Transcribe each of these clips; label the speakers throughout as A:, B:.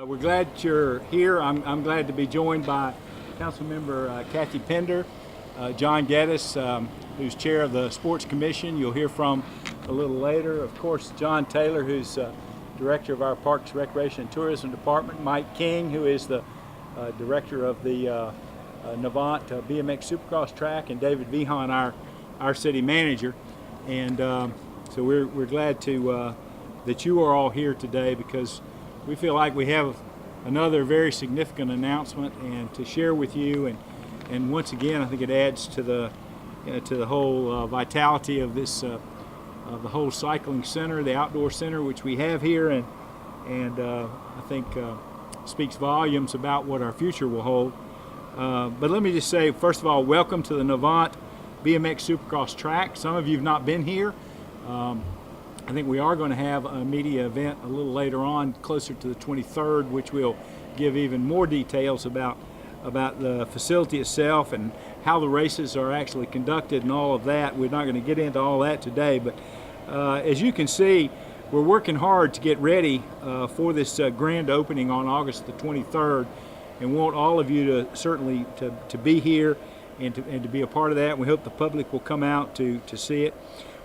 A: We're glad you're here. I'm glad to be joined by Councilmember Kathy Pender, John Geddes, who's chair of the Sports Commission. You'll hear from a little later. Of course, John Taylor, who's director of our Parks, Recreation, and Tourism Department. Mike King, who is the director of the Navant BMX Supercross track, and David Vihan, our city manager. And so we're glad to that you are all here today, because we feel like we have another very significant announcement and to share with you, and once again I think it adds to the whole vitality of this of the whole cycling center, the outdoor center which we have here, and I think speaks volumes about what our future will hold. But let me just say, first of all, welcome to the Navant BMX Supercross track. Some of you have not been here. I think we are going to have a media event a little later on, closer to the 23rd, which will give even more details about the facility itself and how the races are actually conducted and all of that. We're not going to get into all that today, but as you can see, we're working hard to get ready for this grand opening on August the 23rd, and want all of you to certainly to be here and to be a part of that. We hope the public will come out to see it.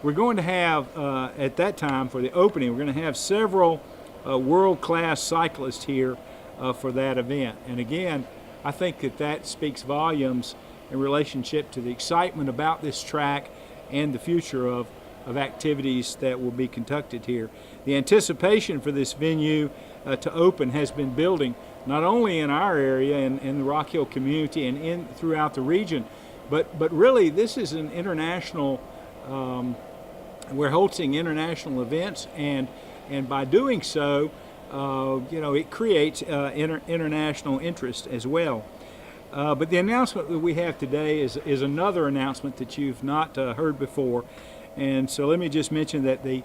A: We're going to have, at that time for the opening, we're going to have several world-class cyclists here for that event. And again, I think that speaks volumes in relationship to the excitement about this track and the future of activities that will be conducted here. The anticipation for this venue to open has been building, not only in our area and in the Rock Hill community and throughout the region, but really this is an international we're hosting international events, and by doing so, it creates international interest as well. But the announcement that we have today is another announcement that you've not heard before, and so let me just mention that the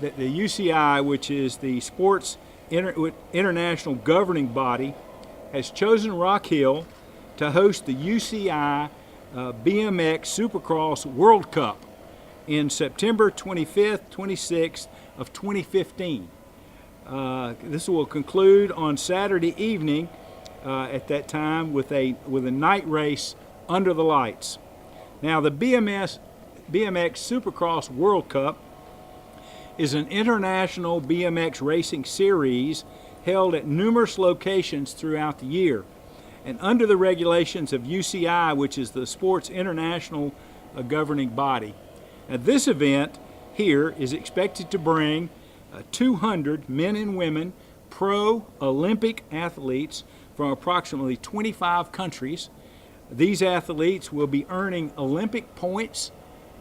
A: UCI, which is the Sports International Governing Body, has chosen Rock Hill to host the UCI BMX Supercross World Cup in September 25th, 26th of 2015. This will conclude on Saturday evening at that time with a night race under the lights. Now, the BMX Supercross World Cup is an international BMX racing series held at numerous locations throughout the year, and under the regulations of UCI, which is the Sports International Governing Body. Now, this event here is expected to bring 200 men and women pro Olympic athletes from approximately 25 countries. These athletes will be earning Olympic points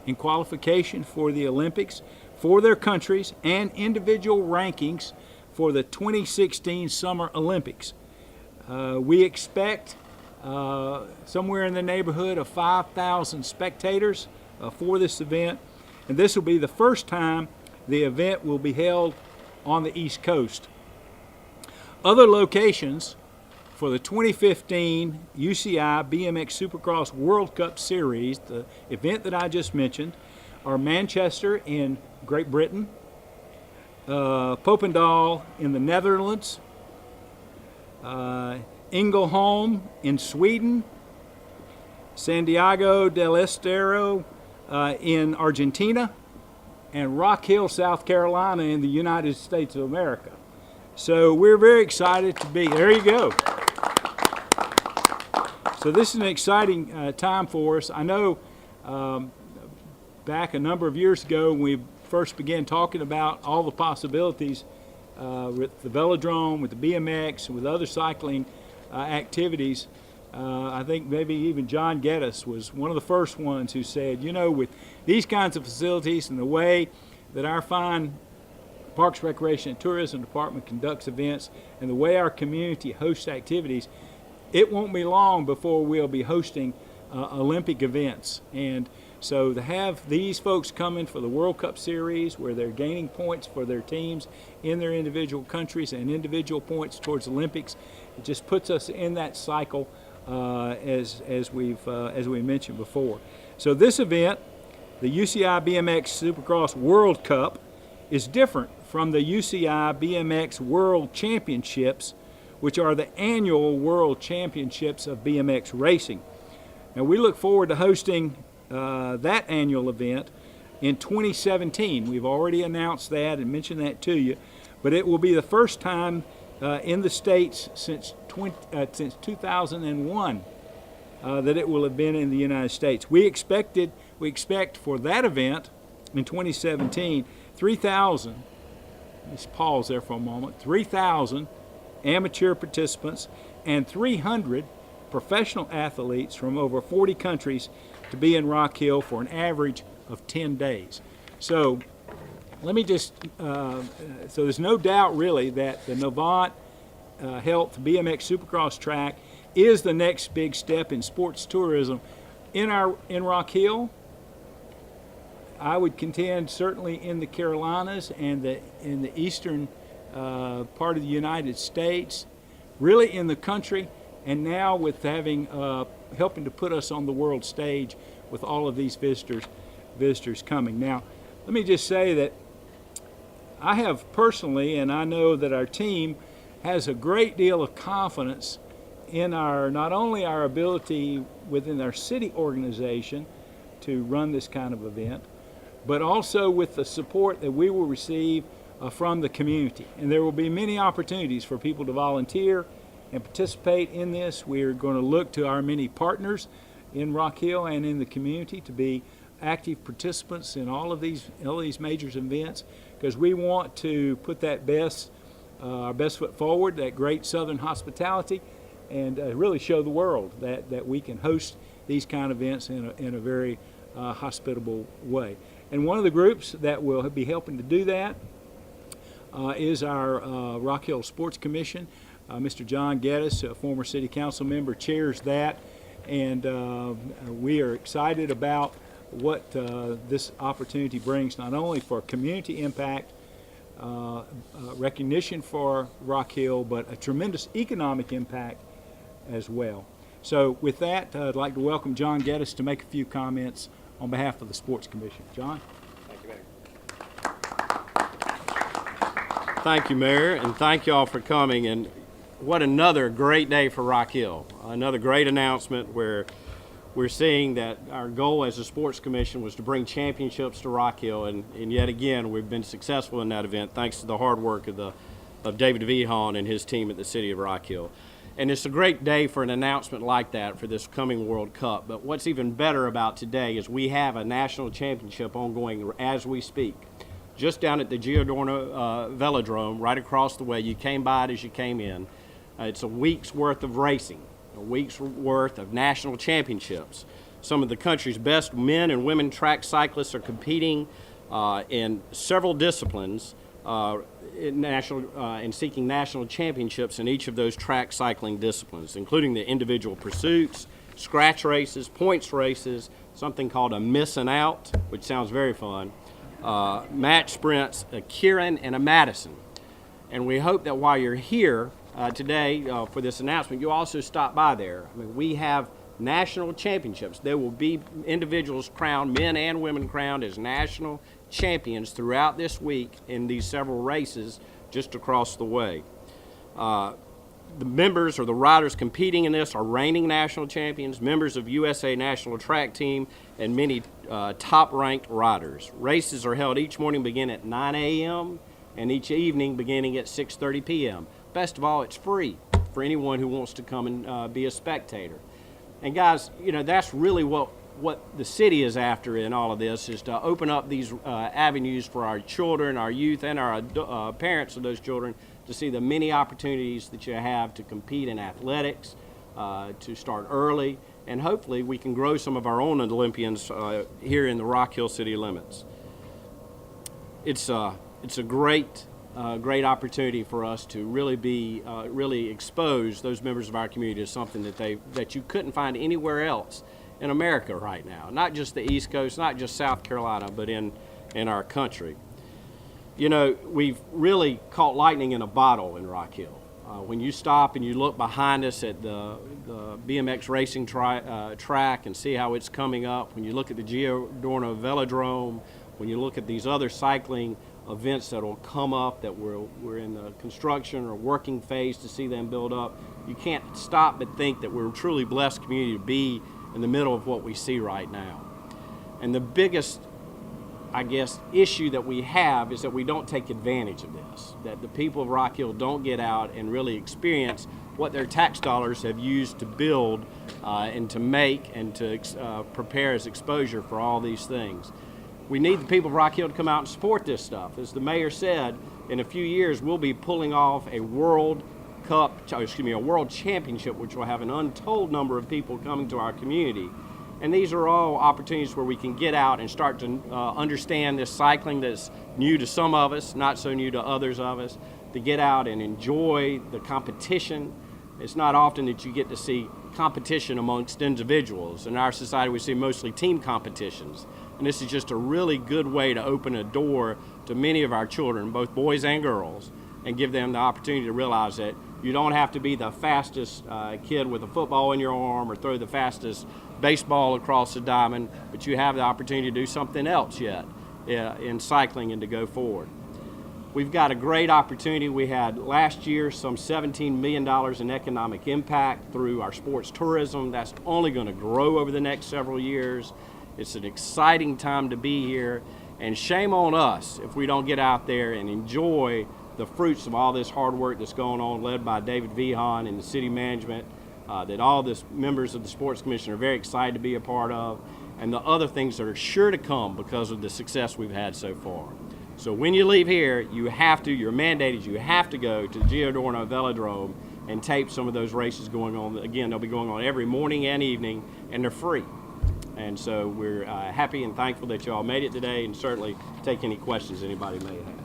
A: in qualification for the Olympics for their countries and individual rankings for the 2016 Summer Olympics. We expect somewhere in the neighborhood of 5,000 spectators for this event, and this will be the first time the event will be held on the East Coast. Other locations for the 2015 UCI BMX Supercross World Cup Series, the event that I just mentioned, are Manchester in Great Britain, Popendal in the Netherlands, Ängelholm in Sweden, Santiago del Estero in Argentina, and Rock Hill, South Carolina in the United States of America. So we're very excited to be, there you go. So this is an exciting time for us. I know back a number of years ago when we first began talking about all the possibilities with the velodrome, with the BMX, and with other cycling activities, I think maybe even John Geddes was one of the first ones who said, with these kinds of facilities and the way that our fine Parks, Recreation, and Tourism Department conducts events and the way our community hosts activities, it won't be long before we'll be hosting Olympic events. And so to have these folks coming for the World Cup Series, where they're gaining points for their teams in their individual countries and individual points towards Olympics, it just puts us in that cycle as we mentioned before. So this event, the UCI BMX Supercross World Cup, is different from the UCI BMX World Championships, which are the annual World Championships of BMX racing. Now, we look forward to hosting that annual event in 2017. We've already announced that and mentioned that to you, but it will be the first time in the States since 2001 that it will have been in the United States. We expect for that event in 2017, 3,000, let's pause there for a moment, 3,000 amateur participants and 300 professional athletes from over 40 countries to be in Rock Hill for an average of 10 days. So let me just, so there's no doubt really that the Novant Health BMX Supercross track is the next big step in sports tourism in Rock Hill. I would contend certainly in the Carolinas and in the eastern part of the United States, really in the country, and now with having helping to put us on the world stage with all of these visitors coming. Now, let me just say that I have personally, and I know that our team has a great deal of confidence in not only our ability within our city organization to run this kind of event, but also with the support that we will receive from the community. And there will be many opportunities for people to volunteer and participate in this. We're going to look to our many partners in Rock Hill and in the community to be active participants in all of these major events, because we want to put that our best foot forward, that great Southern hospitality, and really show the world that we can host these kind of events in a very hospitable way. And one of the groups that will be helping to do that is our Rock Hill Sports Commission. Mr. John Geddes, a former city council member, chairs that, and we are excited about what this opportunity brings, not only for community impact, recognition for Rock Hill, but a tremendous economic impact as well. So with that, I'd like to welcome John Geddes to make a few comments on behalf of the Sports Commission. John?
B: Thank you, Mayor. Thank you, Mayor, and thank you all for coming. And what another great day for Rock Hill. Another great announcement where we're seeing that our goal as a Sports Commission was to bring championships to Rock Hill, and yet again we've been successful in that event thanks to the hard work of David Vihon and his team at the City of Rock Hill. And it's a great day for an announcement like that for this coming World Cup. But what's even better about today is we have a national championship ongoing as we speak, just down at the Giordano Velodrome, right across the way. You came by it as you came in. It's a week's worth of racing, a week's worth of national championships. Some of the country's best men and women track cyclists are competing in several disciplines in seeking national championships in each of those track cycling disciplines, including the individual pursuits, scratch races, points races, something called a missing out, which sounds very fun, match sprints, a Kieran and a Madison. And we hope that while you're here today for this announcement, you also stop by there. I mean, we have national championships. There will be individuals crowned, men and women crowned as national champions throughout this week in these several races just across the way. The members or the riders competing in this are reigning national champions, members of USA National Track Team, and many top-ranked riders. Races are held each morning beginning at 9 a.m. and each evening beginning at 6:30 p.m. Best of all, it's free for anyone who wants to come and be a spectator. And guys, you know, that's really what the city is after in all of this, is to open up these avenues for our children, our youth, and our parents of those children to see the many opportunities that you have to compete in athletics, to start early, and hopefully we can grow some of our own Olympians here in the Rock Hill city limits. It's a great opportunity for us to really expose those members of our community to something that you couldn't find anywhere else in America right now. Not just the East Coast, not just South Carolina, but in our country. You know, we've really caught lightning in a bottle in Rock Hill. When you stop and you look behind us at the BMX racing track and see how it's coming up, when you look at the Giordano Velodrome, when you look at these other cycling events that will come up that we're in the construction or working phase to see them build up. You can't stop but think that we're a truly blessed community to be in the middle of what we see right now. And the biggest, I guess, issue that we have is that we don't take advantage of this, that the people of Rock Hill don't get out and really experience what their tax dollars have used to build and to make and to prepare as exposure for all these things. We need the people of Rock Hill to come out and support this stuff. As the mayor said, in a few years we'll be pulling off a World Championship, which will have an untold number of people coming to our community. And these are all opportunities where we can get out and start to understand this cycling that's new to some of us, not so new to others of us, to get out and enjoy the competition. It's not often that you get to see competition amongst individuals. In our society, we see mostly team competitions. And this is just a really good way to open a door to many of our children, both boys and girls, and give them the opportunity to realize that you don't have to be the fastest kid with a football in your arm or throw the fastest baseball across the diamond, but you have the opportunity to do something else yet in cycling and to go forward. We've got a great opportunity. We had last year some $17 million in economic impact through our sports tourism. That's only going to grow over the next several years. It's an exciting time to be here, and shame on us if we don't get out there and enjoy the fruits of all this hard work that's going on, led by David Vihan and the city management, that all the members of the Sports Commission are very excited to be a part of, and the other things that are sure to come because of the success we've had so far. So when you leave here, you're mandated, you have to go to the Giordano Velodrome and tape some of those races going on. Again, they'll be going on every morning and evening, and they're free. And so we're happy and thankful that you all made it today, and certainly take any questions anybody may have.